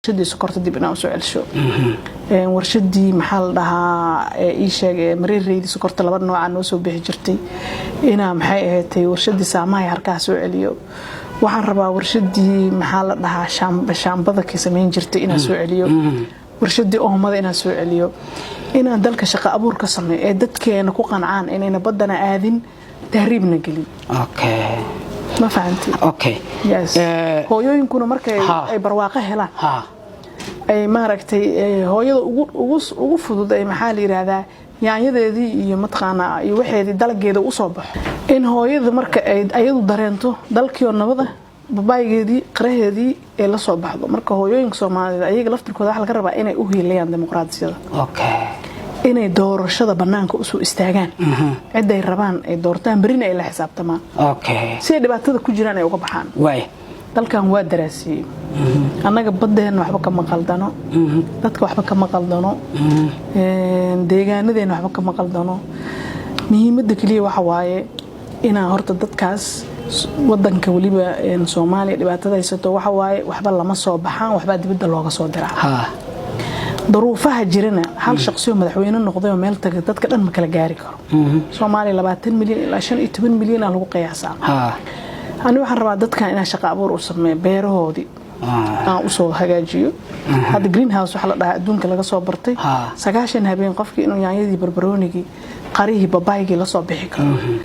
warshadii sokorta dib inaan soo celsho warshadii maxaa la dhahaa ii sheegay mareereydii sokorta laba nooc aan soo bixi jirtay ina maxay ahaatay warshadii saamahay harkaa soo celiyo waxaan rabaa warshadii maxaa la dhahaa shaambada ka sameyn jirtay inaan soo celiyo warshadii oomada inaan soo celiyo inaan dalka shaqo abuur ka sameeyo ee dadkeena ku qancaan inayna badana aadin tahriibna gelin okay ما فهمتي اوكي يس هويooyinkuna markay ay barwaaqo helaan ay maaragtay hooyada ugu fudud ay maxaa la yiraahdaa yaanyadeedii iyo matqaana iyo waxeedii dalageeda u soo baxo in hooyada marka ay ayadu dareento dalkiyo nabada babaygeedii qaraheedii ee la soo baxdo marka hooyooyinka Soomaaliyeed ayaga laftirkooda waxa laga rabaa inay u heelayaan dimuqraadiyada okay inay doorashada banaanka u soo istaagaan cid ay rabaan ay doortaan berina ay la xisaabtamaan okay si dhibaatada ku jiraan ay uga baxaan way dalkan waa daraasiyay annaga badeena waxba ka maqaldano dadka waxba ka maqaldano deegaanadeena waxba ka maqaldano muhiimadda kaliya waxa waaye inaan horta dadkaas wadanka waliba Soomaaliya dhibaatada haysato waxa waaye waxba lama soo baxaan waxba dibadda looga soo diraa ظروفها جيرنا هل شخصية مدحوينه نقضيه ميل تجد كده ما كلا جاري كرو سومالي 20 مليون عشان 8 مليون على قياسا أنا واحد ربعت كان أنا شقة أبور وسمي بيره هذي وصو هجاجيو هذا جرين هاوس وحلا دون كلا صوبرتي سجاشن هبين قفك إنه يعني دي بربرونيكي قريه بابايكي لصوب بحكي